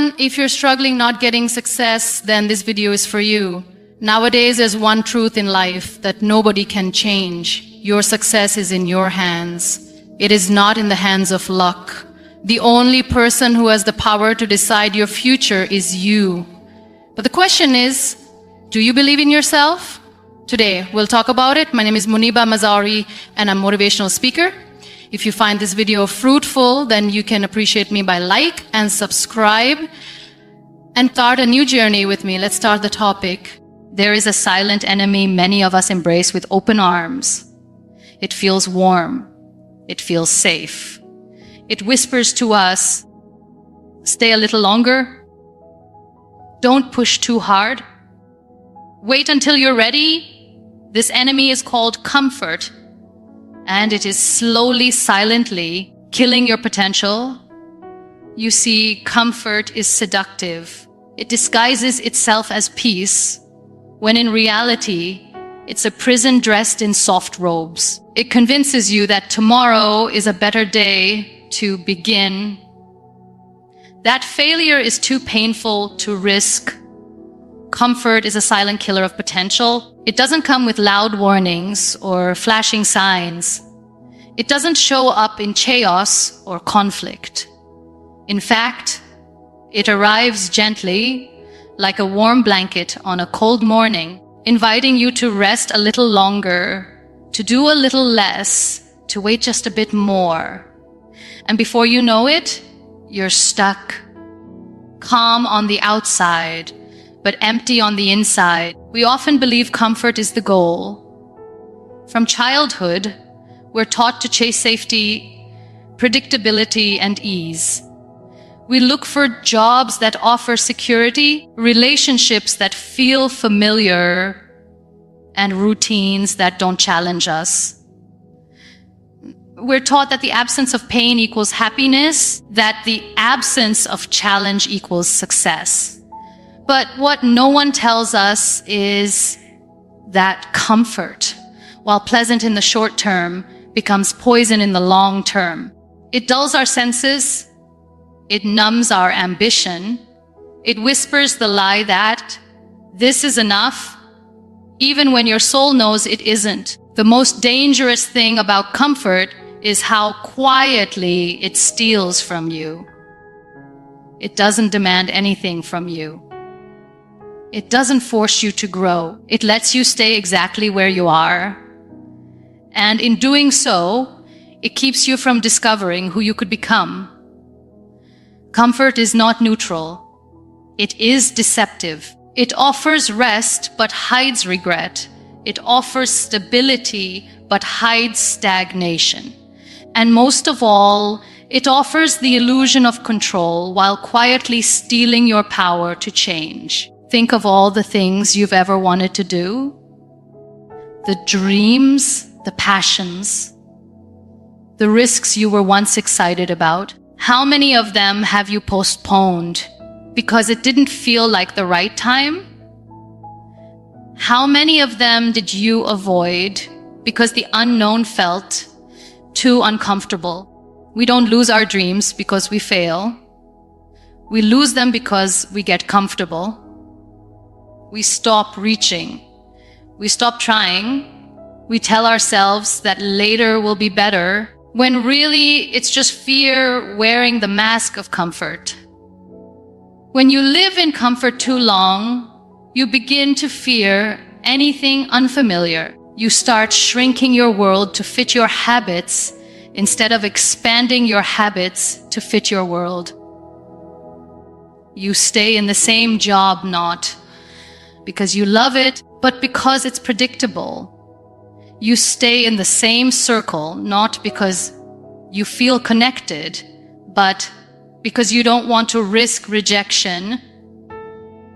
everyone, if you're struggling not getting success, then this video is for you. Nowadays, there's one truth in life that nobody can change. Your success is in your hands. It is not in the hands of luck. The only person who has the power to decide your future is you. But the question is, do you believe in yourself? Today, we'll talk about it. My name is Muniba Mazari, and I'm a motivational speaker. If you find this video fruitful, then you can appreciate me by like and subscribe and start a new journey with me. Let's start the topic. There is a silent enemy many of us embrace with open arms. It feels warm. It feels safe. It whispers to us, stay a little longer. Don't push too hard. Wait until you're ready. This enemy is called comfort. And it is slowly, silently killing your potential. You see, comfort is seductive. It disguises itself as peace, when in reality, it's a prison dressed in soft robes. It convinces you that tomorrow is a better day to begin. That failure is too painful to risk. Comfort is a silent killer of potential. It doesn't come with loud warnings or flashing signs. It doesn't show up in chaos or conflict. In fact, it arrives gently, like a warm blanket on a cold morning, inviting you to rest a little longer, to do a little less, to wait just a bit more. And before you know it, you're stuck, calm on the outside, but empty on the inside. We often believe comfort is the goal. From childhood, we're taught to chase safety, predictability, and ease. We look for jobs that offer security, relationships that feel familiar, and routines that don't challenge us. We're taught that the absence of pain equals happiness, that the absence of challenge equals success. But what no one tells us is that comfort, while pleasant in the short term, becomes poison in the long term. It dulls our senses. It numbs our ambition. It whispers the lie that this is enough, even when your soul knows it isn't. The most dangerous thing about comfort is how quietly it steals from you. It doesn't demand anything from you. It doesn't force you to grow. It lets you stay exactly where you are. And in doing so, it keeps you from discovering who you could become. Comfort is not neutral. It is deceptive. It offers rest but hides regret. It offers stability but hides stagnation. And most of all, it offers the illusion of control while quietly stealing your power to change. Think of all the things you've ever wanted to do, the dreams, the passions, the risks you were once excited about. How many of them have you postponed because it didn't feel like the right time? How many of them did you avoid because the unknown felt too uncomfortable? We don't lose our dreams because we fail. We lose them because we get comfortable. We stop reaching. We stop trying. We tell ourselves that later will be better, when really it's just fear wearing the mask of comfort. When you live in comfort too long, you begin to fear anything unfamiliar. You start shrinking your world to fit your habits instead of expanding your habits to fit your world. You stay in the same job not because you love it, but because it's predictable. You stay in the same circle, not because you feel connected, but because you don't want to risk rejection.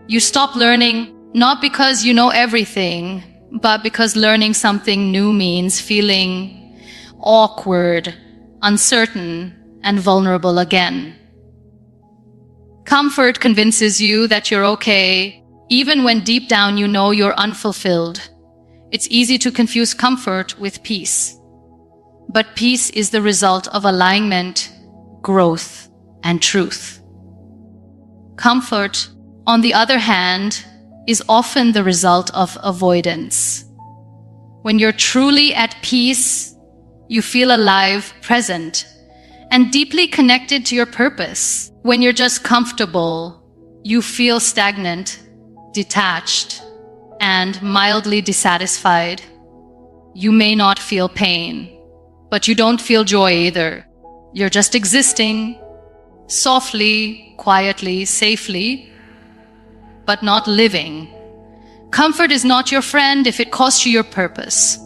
You stop learning, not because you know everything, but because learning something new means feeling awkward, uncertain, and vulnerable again. Comfort convinces you that you're okay, even when deep down you know you're unfulfilled. It's easy to confuse comfort with peace. But peace is the result of alignment, growth, and truth. Comfort, on the other hand, is often the result of avoidance. When you're truly at peace, you feel alive, present, and deeply connected to your purpose. When you're just comfortable, you feel stagnant, detached, and mildly dissatisfied. You may not feel pain, but you don't feel joy either. You're just existing, softly, quietly, safely, but not living. Comfort is not your friend if it costs you your purpose.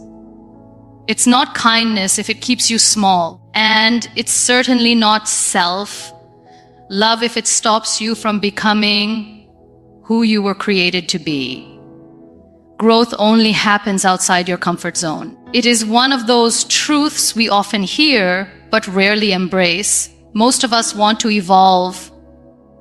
It's not kindness if it keeps you small. And it's certainly not self-love if it stops you from becoming who you were created to be. Growth only happens outside your comfort zone. It is one of those truths we often hear but rarely embrace. Most of us want to evolve,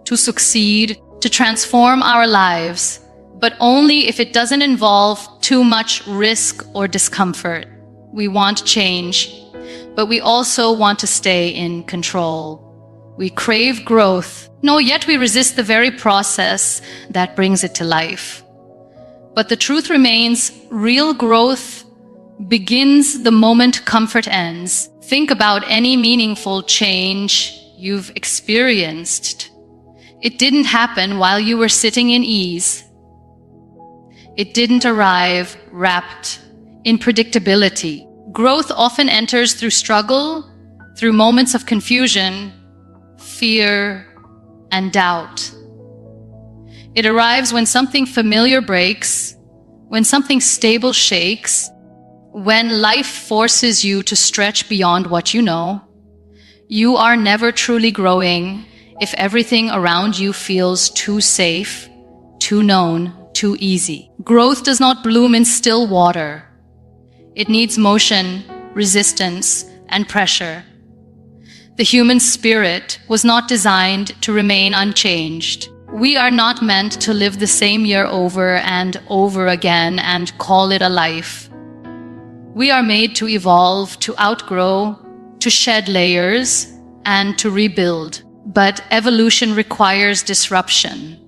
to succeed, to transform our lives, but only if it doesn't involve too much risk or discomfort. We want change, but we also want to stay in control. We crave growth, yet we resist the very process that brings it to life. But the truth remains, real growth begins the moment comfort ends. Think about any meaningful change you've experienced. It didn't happen while you were sitting in ease. It didn't arrive wrapped in predictability. Growth often enters through struggle, through moments of confusion, fear, and doubt. It arrives when something familiar breaks, when something stable shakes, when life forces you to stretch beyond what you know. You are never truly growing if everything around you feels too safe, too known, too easy. Growth does not bloom in still water. It needs motion, resistance, and pressure. The human spirit was not designed to remain unchanged. We are not meant to live the same year over and over again and call it a life. We are made to evolve, to outgrow, to shed layers, and to rebuild. But evolution requires disruption.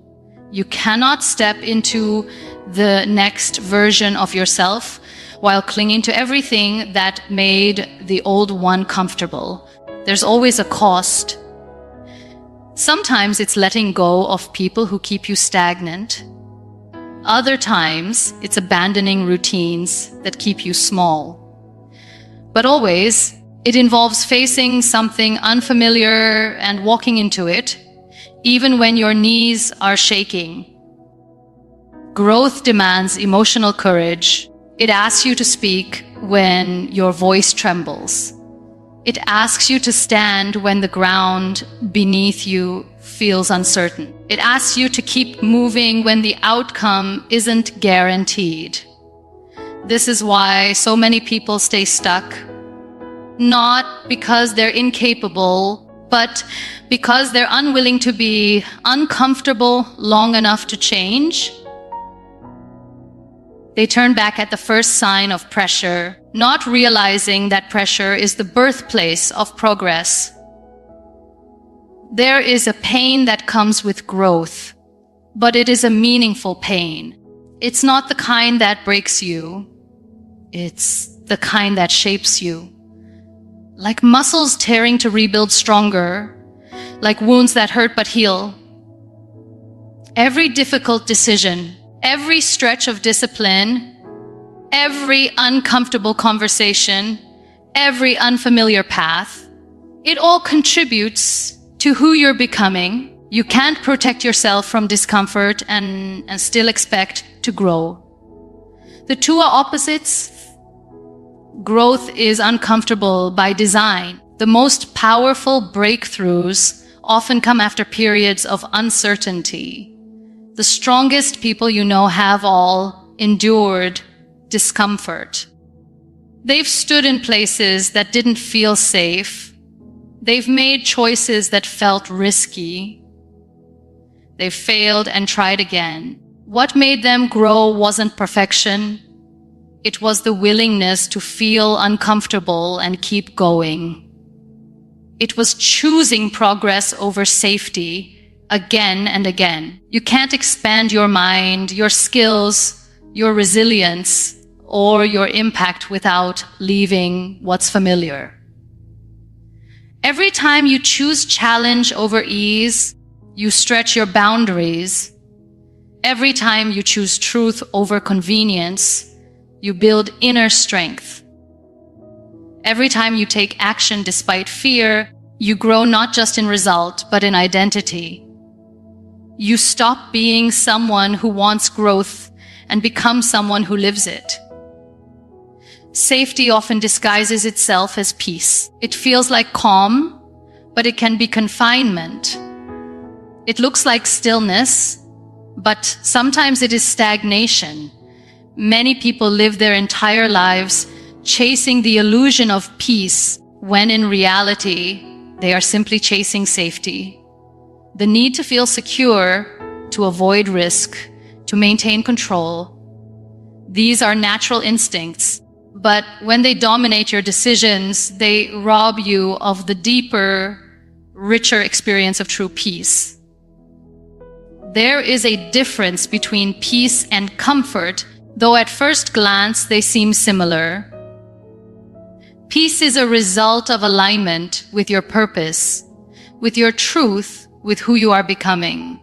You cannot step into the next version of yourself while clinging to everything that made the old one comfortable. There's always a cost. Sometimes it's letting go of people who keep you stagnant. Other times, it's abandoning routines that keep you small. But always, it involves facing something unfamiliar and walking into it, even when your knees are shaking. Growth demands emotional courage. It asks you to speak when your voice trembles. It asks you to stand when the ground beneath you feels uncertain. It asks you to keep moving when the outcome isn't guaranteed. This is why so many people stay stuck, not because they're incapable, but because they're unwilling to be uncomfortable long enough to change. They turn back at the first sign of pressure, not realizing that pressure is the birthplace of progress. There is a pain that comes with growth, but it is a meaningful pain. It's not the kind that breaks you. It's the kind that shapes you. Like muscles tearing to rebuild stronger, like wounds that hurt but heal. Every difficult decision, every stretch of discipline, every uncomfortable conversation, every unfamiliar path, it all contributes to who you're becoming. You can't protect yourself from discomfort and still expect to grow. The two are opposites. Growth is uncomfortable by design. The most powerful breakthroughs often come after periods of uncertainty. The strongest people you know have all endured discomfort. They've stood in places that didn't feel safe. They've made choices that felt risky. They've failed and tried again. What made them grow wasn't perfection. It was the willingness to feel uncomfortable and keep going. It was choosing progress over safety, again and again. You can't expand your mind, your skills, your resilience, or your impact without leaving what's familiar. Every time you choose challenge over ease, you stretch your boundaries. Every time you choose truth over convenience, you build inner strength. Every time you take action despite fear, you grow not just in result, but in identity. You stop being someone who wants growth and become someone who lives it. Safety often disguises itself as peace. It feels like calm, but it can be confinement. It looks like stillness, but sometimes it is stagnation. Many people live their entire lives chasing the illusion of peace, when in reality, they are simply chasing safety. The need to feel secure, to avoid risk, to maintain control. These are natural instincts, but when they dominate your decisions, they rob you of the deeper, richer experience of true peace. There is a difference between peace and comfort, though at first glance they seem similar. Peace is a result of alignment with your purpose, with your truth, with who you are becoming.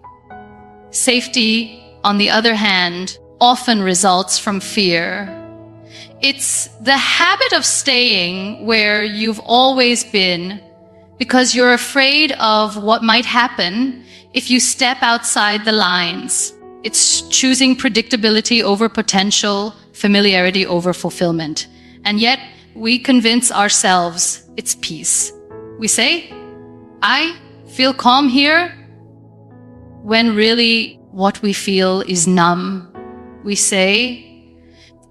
Safety, on the other hand, often results from fear. It's the habit of staying where you've always been because you're afraid of what might happen if you step outside the lines. It's choosing predictability over potential, familiarity over fulfillment. And yet, we convince ourselves it's peace. We say, I feel calm here, when really what we feel is numb. We say,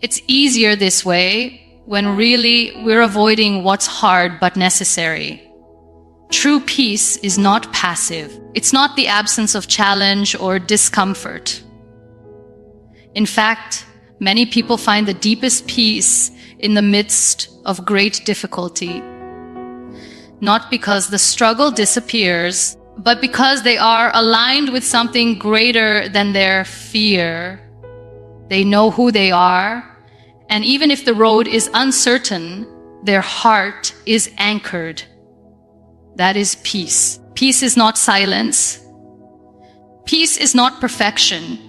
it's easier this way, when really we're avoiding what's hard but necessary. True peace is not passive. It's not the absence of challenge or discomfort. In fact, many people find the deepest peace in the midst of great difficulty. Not because the struggle disappears, but because they are aligned with something greater than their fear. They know who they are, and even if the road is uncertain, their heart is anchored. That is peace. Peace is not silence. Peace is not perfection.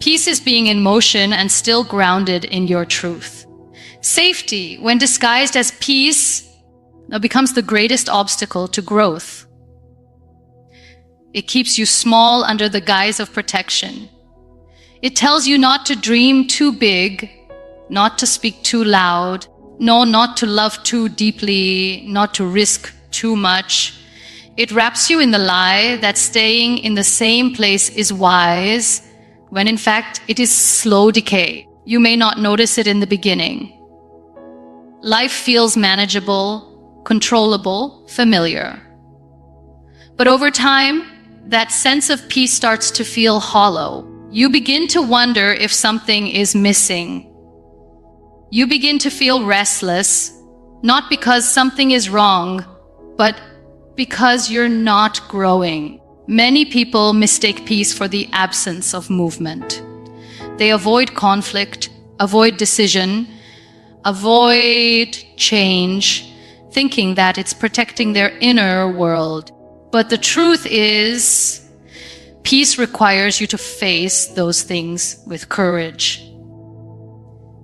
Peace is being in motion and still grounded in your truth. Safety, when disguised as peace, now becomes the greatest obstacle to growth. It keeps you small under the guise of protection. It tells you not to dream too big, not to speak too loud, no, not to love too deeply, not to risk too much. It wraps you in the lie that staying in the same place is wise, when in fact it is slow decay. You may not notice it in the beginning. Life feels manageable, controllable, familiar. But over time, that sense of peace starts to feel hollow. You begin to wonder if something is missing. You begin to feel restless, not because something is wrong, but because you're not growing. Many people mistake peace for the absence of movement. They avoid conflict, avoid decision, avoid change, thinking that it's protecting their inner world. But the truth is, peace requires you to face those things with courage.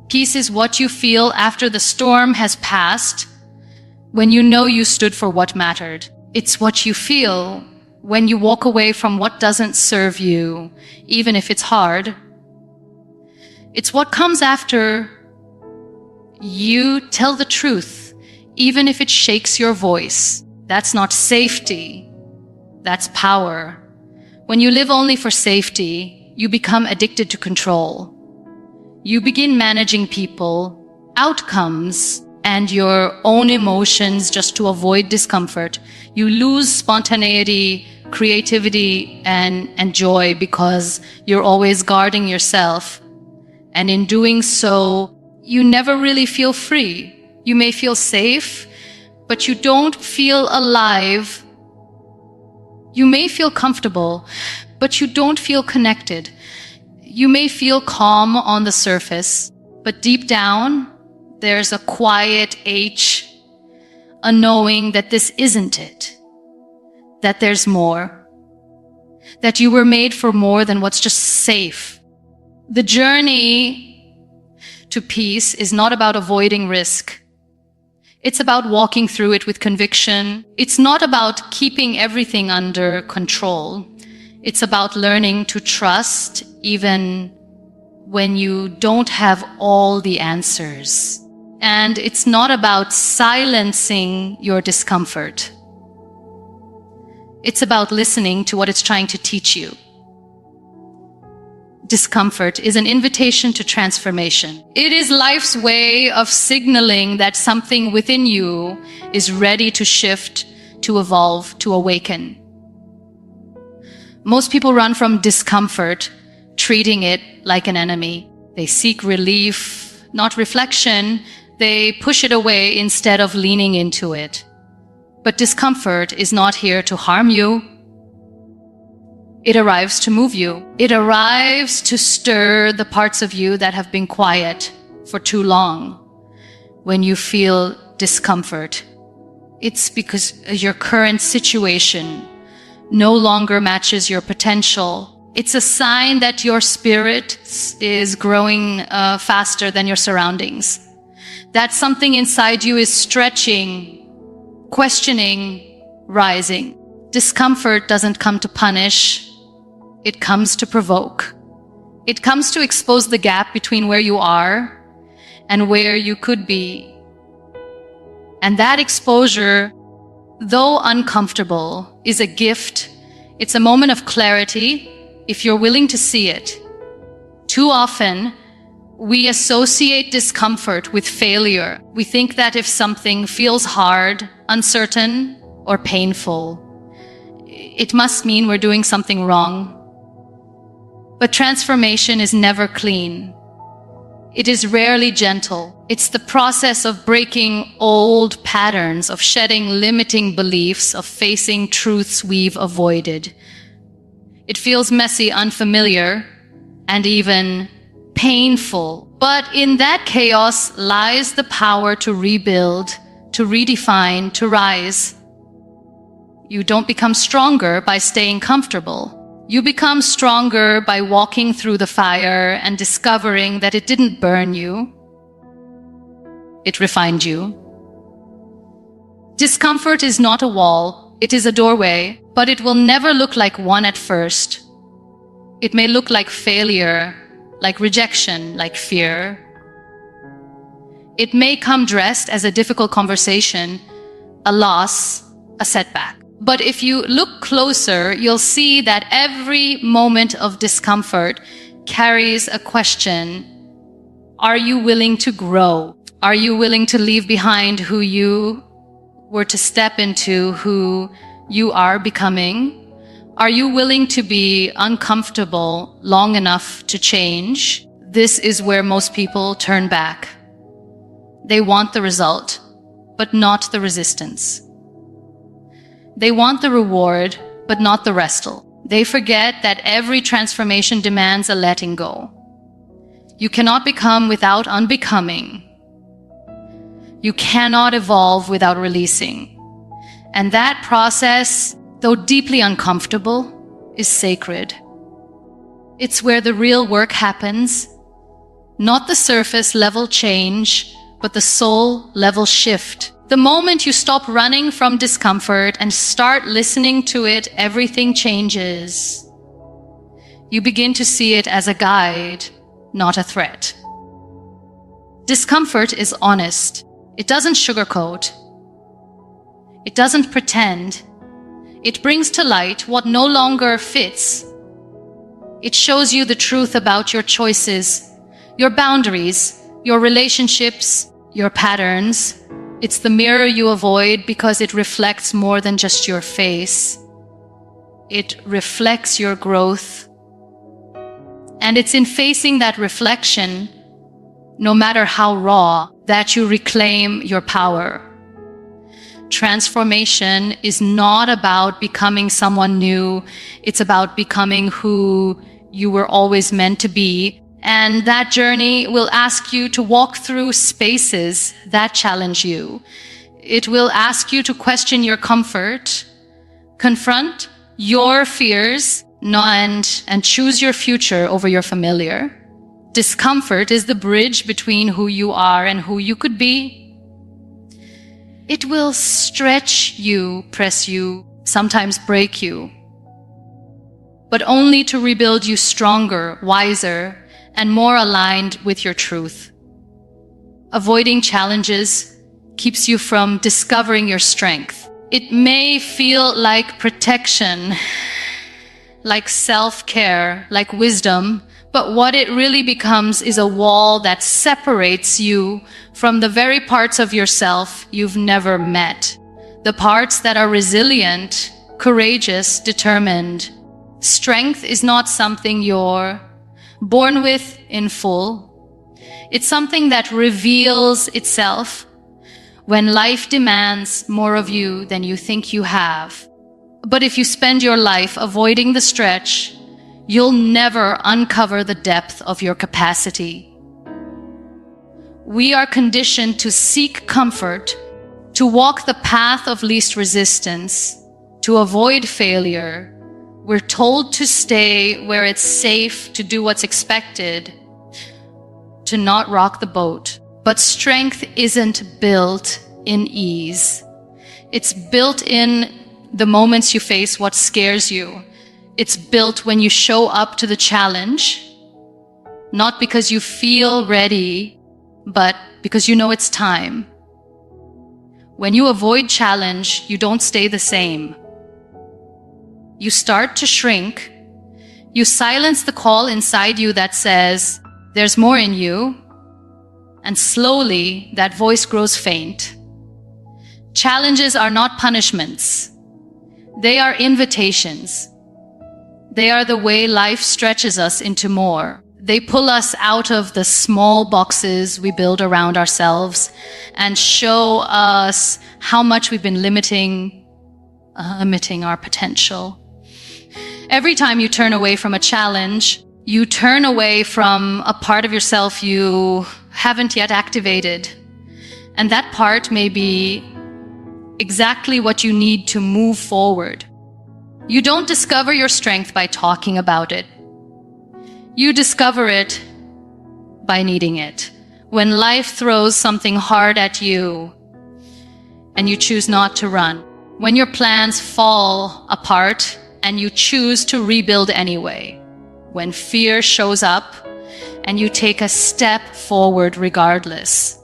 Peace is what you feel after the storm has passed, when you know you stood for what mattered. It's what you feel when you walk away from what doesn't serve you, even if it's hard. It's what comes after you tell the truth, even if it shakes your voice. That's not safety. That's power. When you live only for safety, you become addicted to control. You begin managing people, outcomes, and your own emotions just to avoid discomfort. You lose spontaneity, creativity, and joy because you're always guarding yourself. And in doing so, you never really feel free. You may feel safe, but you don't feel alive You may feel comfortable, but you don't feel connected. You may feel calm on the surface, but deep down, there's a quiet ache, a knowing that this isn't it, that there's more, that you were made for more than what's just safe. The journey to peace is not about avoiding risk. It's about walking through it with conviction. It's not about keeping everything under control. It's about learning to trust even when you don't have all the answers. And it's not about silencing your discomfort. It's about listening to what it's trying to teach you. Discomfort is an invitation to transformation. It is life's way of signaling that something within you is ready to shift, to evolve, to awaken. Most people run from discomfort, treating it like an enemy. They seek relief, not reflection. They push it away instead of leaning into it. But discomfort is not here to harm you. It arrives to move you. It arrives to stir the parts of you that have been quiet for too long. When you feel discomfort, it's because your current situation no longer matches your potential. It's a sign that your spirit is growing faster than your surroundings. That something inside you is stretching, questioning, rising. Discomfort doesn't come to punish. It comes to provoke. It comes to expose the gap between where you are and where you could be. And that exposure, though uncomfortable, is a gift. It's a moment of clarity if you're willing to see it. Too often, we associate discomfort with failure. We think that if something feels hard, uncertain, or painful, it must mean we're doing something wrong. But transformation is never clean. It is rarely gentle. It's the process of breaking old patterns, of shedding limiting beliefs, of facing truths we've avoided. It feels messy, unfamiliar, and even painful. But in that chaos lies the power to rebuild, to redefine, to rise. You don't become stronger by staying comfortable. You become stronger by walking through the fire and discovering that it didn't burn you. It refined you. Discomfort is not a wall. It is a doorway, but it will never look like one at first. It may look like failure, like rejection, like fear. It may come dressed as a difficult conversation, a loss, a setback. But if you look closer, you'll see that every moment of discomfort carries a question. Are you willing to grow? Are you willing to leave behind who you were to step into, who you are becoming? Are you willing to be uncomfortable long enough to change? This is where most people turn back. They want the result, but not the resistance. They want the reward, but not the wrestle. They forget that every transformation demands a letting go. You cannot become without unbecoming. You cannot evolve without releasing. And that process, though deeply uncomfortable, is sacred. It's where the real work happens, not the surface level change, but the soul level shift. The moment you stop running from discomfort and start listening to it, everything changes. You begin to see it as a guide, not a threat. Discomfort is honest. It doesn't sugarcoat. It doesn't pretend. It brings to light what no longer fits. It shows you the truth about your choices, your boundaries, your relationships, your patterns. It's the mirror you avoid because it reflects more than just your face. It reflects your growth. And it's in facing that reflection, no matter how raw, that you reclaim your power. Transformation is not about becoming someone new. It's about becoming who you were always meant to be. And that journey will ask you to walk through spaces that challenge you. It will ask you to question your comfort, confront your fears, and choose your future over your familiar. Discomfort is the bridge between who you are and who you could be. It will stretch you, press you, sometimes break you, but only to rebuild you stronger, wiser, and more aligned with your truth. Avoiding challenges keeps you from discovering your strength. It may feel like protection, like self-care, like wisdom, but what it really becomes is a wall that separates you from the very parts of yourself you've never met. The parts that are resilient, courageous, determined. Strength is not something you're born with in full. It's something that reveals itself when life demands more of you than you think you have. But if you spend your life avoiding the stretch, you'll never uncover the depth of your capacity. We are conditioned to seek comfort, to walk the path of least resistance, to avoid failure. We're told to stay where it's safe, to do what's expected, to not rock the boat. But strength isn't built in ease. It's built in the moments you face what scares you. It's built when you show up to the challenge, not because you feel ready, but because you know it's time. When you avoid challenge, you don't stay the same. You start to shrink. You silence the call inside you that says, there's more in you. And slowly, that voice grows faint. Challenges are not punishments. They are invitations. They are the way life stretches us into more. They pull us out of the small boxes we build around ourselves and show us how much we've been limiting our potential. Every time you turn away from a challenge, you turn away from a part of yourself you haven't yet activated. And that part may be exactly what you need to move forward. You don't discover your strength by talking about it. You discover it by needing it. When life throws something hard at you and you choose not to run. When your plans fall apart and you choose to rebuild anyway. When fear shows up and you take a step forward regardless.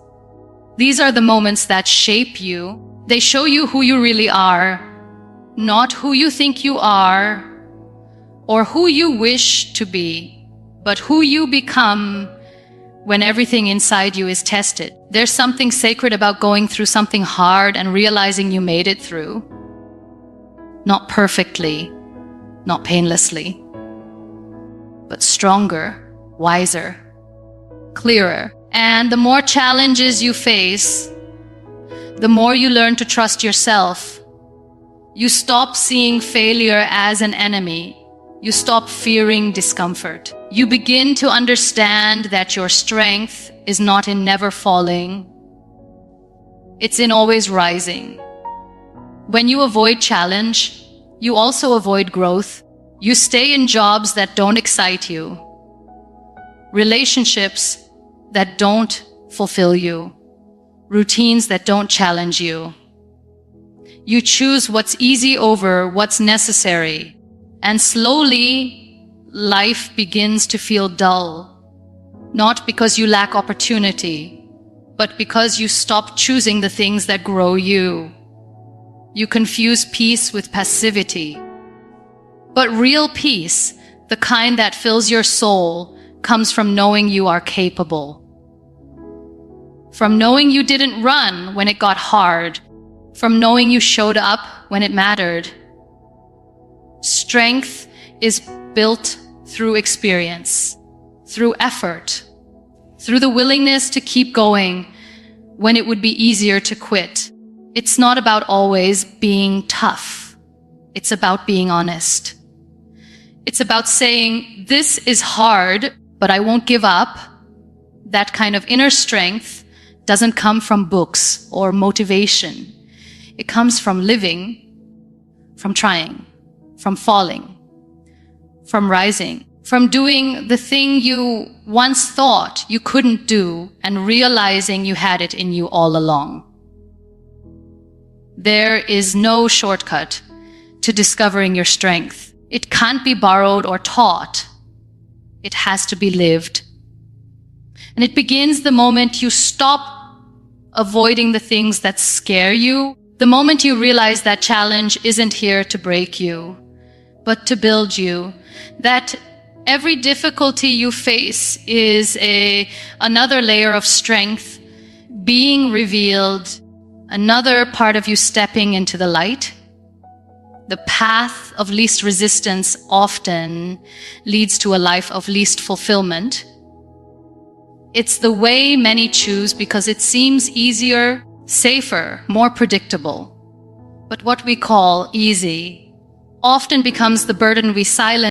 These are the moments that shape you. They show you who you really are. Not who you think you are or who you wish to be, but who you become when everything inside you is tested. There's something sacred about going through something hard and realizing you made it through. Not perfectly, not painlessly, but stronger, wiser, clearer. And the more challenges you face, the more you learn to trust yourself. You stop seeing failure as an enemy. You stop fearing discomfort. You begin to understand that your strength is not in never falling. It's in always rising. When you avoid challenge, you also avoid growth. You stay in jobs that don't excite you, relationships that don't fulfill you, routines that don't challenge you. You choose what's easy over what's necessary. And slowly, life begins to feel dull. Not because you lack opportunity, but because you stop choosing the things that grow you. You confuse peace with passivity. But real peace, the kind that fills your soul, comes from knowing you are capable. From knowing you didn't run when it got hard. From knowing you showed up when it mattered. Strength is built through experience, through effort, through the willingness to keep going when it would be easier to quit. It's not about always being tough. It's about being honest. It's about saying, this is hard, but I won't give up. That kind of inner strength doesn't come from books or motivation. It comes from living, from trying, from falling, from rising, from doing the thing you once thought you couldn't do and realizing you had it in you all along. There is no shortcut to discovering your strength. It can't be borrowed or taught. It has to be lived. And it begins the moment you stop avoiding the things that scare you, the moment you realize that challenge isn't here to break you, but to build you, that every difficulty you face is another layer of strength being revealed, another part of you stepping into the light. The path of least resistance often leads to a life of least fulfillment. It's the way many choose because it seems easier, safer, more predictable. But what we call easy often becomes the burden we silence